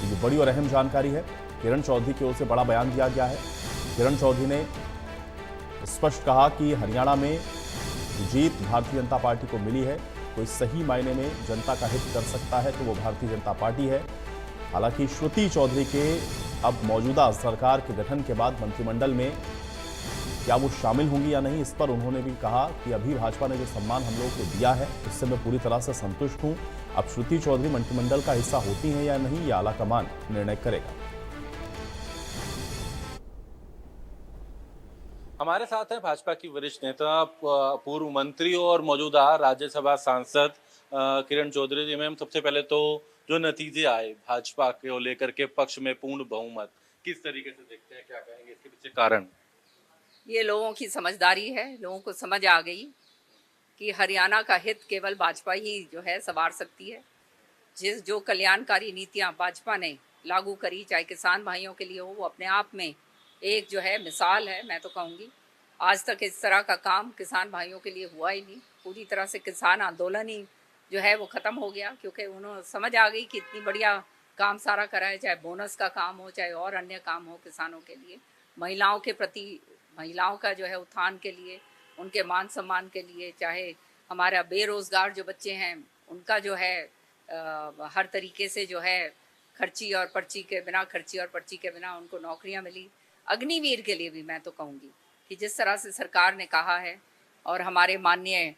ये बड़ी और अहम जानकारी है। किरण चौधरी की ओर से बड़ा बयान दिया गया है। किरण चौधरी ने स्पष्ट कहा कि हरियाणा में जीत भारतीय जनता पार्टी को मिली है। कोई सही मायने में जनता का हित कर सकता है तो वो भारतीय जनता पार्टी है। हालांकि श्रुति चौधरी के अब मौजूदा सरकार के गठन के बाद मंत्रिमंडल में क्या वो शामिल होंगी या नहीं, इस पर उन्होंने भी कहा कि अभी भाजपा ने जो सम्मान हम लोगों को दिया है उससे मैं पूरी तरह से संतुष्ट हूं। अब श्रुति चौधरी मंत्रिमंडल का हिस्सा होती हैं या नहीं, ये आलाकमान निर्णय करेगा। हमारे साथ हैं भाजपा की वरिष्ठ नेता, पूर्व मंत्री और मौजूदा राज्यसभा सांसद किरण चौधरी जी। मैम, सबसे पहले तो जो नतीजे आए भाजपा को लेकर के पक्ष में पूर्ण बहुमत, किस तरीके से देखते हैं, क्या कहेंगे इसके पीछे कारण? ये लोगों की समझदारी है। लोगों को समझ आ गई कि हरियाणा का हित केवल भाजपा ही जो है संवार सकती है। जो कल्याणकारी नीतियां भाजपा ने लागू करी, चाहे किसान भाइयों के लिए हो, वो अपने आप में एक जो है मिसाल है। मैं तो कहूँगी आज तक इस तरह का काम किसान भाइयों के लिए हुआ ही नहीं। पूरी तरह से किसान आंदोलन ही जो है वो ख़त्म हो गया, क्योंकि उन्होंने समझ आ गई कि इतनी बढ़िया काम सारा करा है, चाहे बोनस का काम हो, चाहे और अन्य काम हो किसानों के लिए, महिलाओं के प्रति, महिलाओं का जो है उत्थान के लिए, उनके मान सम्मान के लिए, चाहे हमारा बेरोज़गार जो बच्चे हैं उनका जो है हर तरीके से जो है खर्ची और पर्ची के बिना उनको नौकरियां मिली। अग्निवीर के लिए भी मैं तो कहूँगी कि जिस तरह से सरकार ने कहा है और हमारे माननीय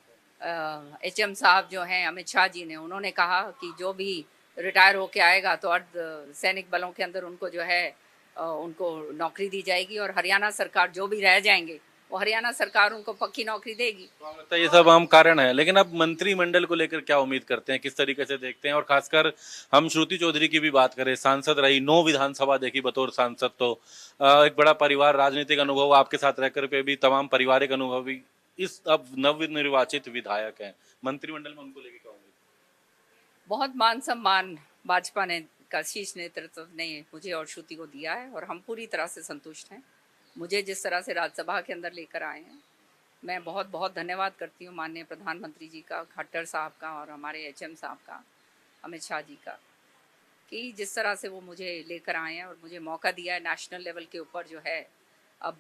एचएम साहब जो हैं अमित शाह जी ने, उन्होंने कहा कि जो भी रिटायर होके आएगा तो अर्ध सैनिक बलों के अंदर उनको जो है उनको नौकरी दी जाएगी, और हरियाणा सरकार जो भी रह जाएंगे वो हरियाणा सरकार उनको पक्की नौकरी देगी। तो ये सब आम कारण है, लेकिन अब मंत्रिमंडल को लेकर क्या उम्मीद करते हैं, किस तरीके से देखते हैं? और खासकर हम श्रुति चौधरी की भी बात करें, सांसद रही, 9 विधानसभा देखी बतौर सांसद, तो एक बड़ा परिवार, राजनीतिक अनुभव आपके साथ रहकर पे भी, तमाम पारिवारिक अनुभव भी, इस अब नवनिर्वाचित विधायक हैं, मंत्रिमंडल में उनको लेकर क्या उम्मीद? बहुत मान सम्मान भाजपा ने का शीर्ष नेतृत्व ने मुझे और श्रुति को दिया है और हम पूरी तरह से संतुष्ट हैं। मुझे जिस तरह से राज्यसभा के अंदर लेकर आए हैं, मैं बहुत बहुत धन्यवाद करती हूँ माननीय प्रधानमंत्री जी का, खट्टर साहब का और हमारे एचएम साहब का, अमित शाह जी का, कि जिस तरह से वो मुझे लेकर आए हैं और मुझे मौका दिया है नेशनल लेवल के ऊपर जो है अब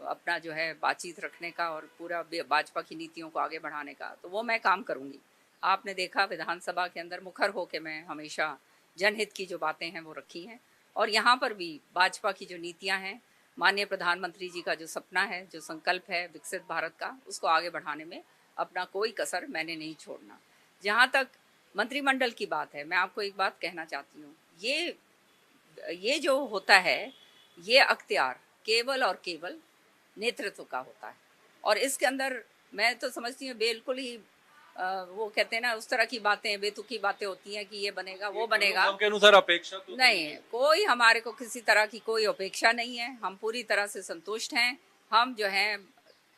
अपना जो है बातचीत रखने का और पूरा भाजपा की नीतियों को आगे बढ़ाने का, तो वो मैं काम करूँगी। आपने देखा विधानसभा के अंदर मुखर होकर मैं हमेशा जनहित की जो बातें हैं वो रखी हैं, और यहाँ पर भी भाजपा की जो नीतियाँ हैं, माननीय प्रधानमंत्री जी का जो सपना है, जो संकल्प है विकसित भारत का, उसको आगे बढ़ाने में अपना कोई कसर मैंने नहीं छोड़ना। जहाँ तक मंत्रिमंडल की बात है, मैं आपको एक बात कहना चाहती हूँ, ये जो होता है ये अख्तियार केवल और केवल नेतृत्व का होता है, और इसके अंदर मैं तो समझती हूँ बिल्कुल ही वो कहते हैं ना, उस तरह की बातें, बेतुकी बातें होती हैं कि ये बनेगा वो बनेगा, के अनुसार अपेक्षा तो नहीं है। कोई हमारे को किसी तरह की कोई अपेक्षा नहीं है। हम पूरी तरह से संतुष्ट हैं। हम जो हैं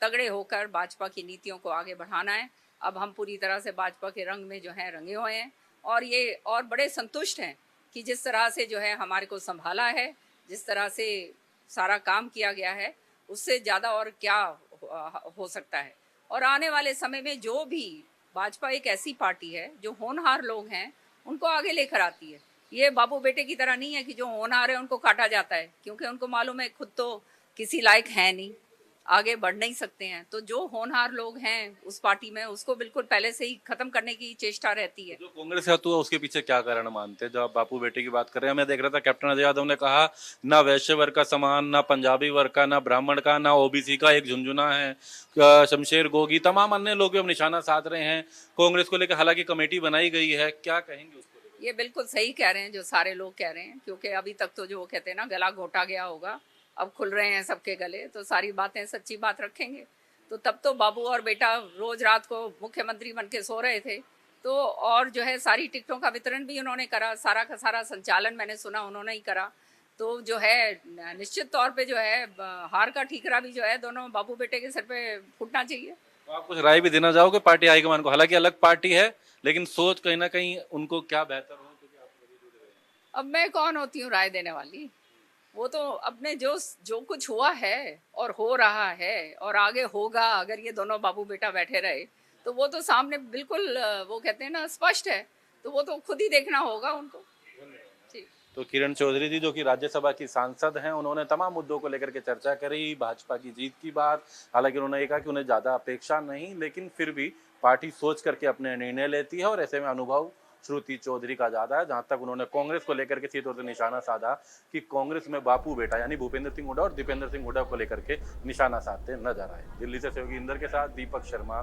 तगड़े होकर भाजपा की नीतियों को आगे बढ़ाना है। अब हम पूरी तरह से भाजपा के रंग में जो है रंगे हुए हैं, और ये और बड़े संतुष्ट हैं कि जिस तरह से जो है हमारे को संभाला है, जिस तरह से सारा काम किया गया है, उससे ज़्यादा और क्या हो सकता है। और आने वाले समय में जो भी भाजपा एक ऐसी पार्टी है जो होनहार लोग हैं उनको आगे लेकर आती है। ये बाबू बेटे की तरह नहीं है कि जो होनहार है उनको काटा जाता है, क्योंकि उनको मालूम है खुद तो किसी लायक है नहीं, आगे बढ़ नहीं सकते हैं। तो जो होनहार लोग हैं उस पार्टी में, उसको बिल्कुल पहले से ही खत्म करने की चेष्टा रहती है। जो कांग्रेस हत्या हुआ उसके पीछे क्या कारण मानते हैं? जब आप बापू बेटे की बात कर रहे हैं, मैं देख रहा था कैप्टन अजय यादव ने कहा ना वैश्य वर्ग का समान, ना पंजाबी वर्ग का, ना ब्राह्मण का, ना ओबीसी का, एक झुंझुना है। शमशेर गोगी, तमाम अन्य लोग भी अब निशाना साध रहे हैं कांग्रेस को लेकर, हालांकि कमेटी बनाई गई है, क्या कहेंगे उसको लेकर? ये बिल्कुल सही कह रहे हैं जो सारे लोग कह रहे हैं, क्योंकि अभी तक तो जो वो कहते हैं ना गला घोटा गया होगा, अब खुल रहे हैं सबके गले, तो सारी बातें सच्ची बात रखेंगे। तो तब तो बाबू और बेटा रोज रात को मुख्यमंत्री बन के सो रहे थे, तो और जो है सारी टिकटों का वितरण भी उन्होंने करा, सारा का सारा संचालन मैंने सुना उन्होंने ही करा। तो जो है निश्चित तौर पे जो है हार का ठीकरा भी जो है दोनों बाबू बेटे के सर पे फूटना चाहिए। तो आप कुछ राय भी देना चाहोगे पार्टी हाईकमान को? हालांकि अलग पार्टी है, लेकिन सोच कहीं ना कहीं उनको क्या बेहतर हो, क्योंकि आप लोग जुड़े रहे हैं। अब मैं कौन होती हूँ राय देने वाली? वो तो अपने जो जो कुछ हुआ है और हो रहा है और आगे होगा, अगर ये दोनों बाबू बेटा बैठे रहे तो वो तो सामने बिल्कुल वो कहते हैं ना स्पष्ट है, तो वो तो खुद ही देखना होगा उनको। ठीक। तो किरण चौधरी जी जो कि राज्यसभा की सांसद हैं, उन्होंने तमाम मुद्दों को लेकर के चर्चा करी, भाजपा की जीत की बात। हालांकि उन्होंने ये कहा कि उन्हें ज़्यादा अपेक्षा नहीं, लेकिन फिर भी पार्टी सोच करके अपने निर्णय लेती है और ऐसे में अनुभव श्रुति चौधरी का ज़्यादा है। जहां तक उन्होंने कांग्रेस को लेकर के सीधे तौर से निशाना साधा कि कांग्रेस में बापू बेटा यानी भूपेंद्र सिंह हुड्डा और दीपेंद्र सिंह हुड्डा को लेकर के निशाना साधते नजर आए। दिल्ली से सहयोगी इंदर के साथ दीपक शर्मा,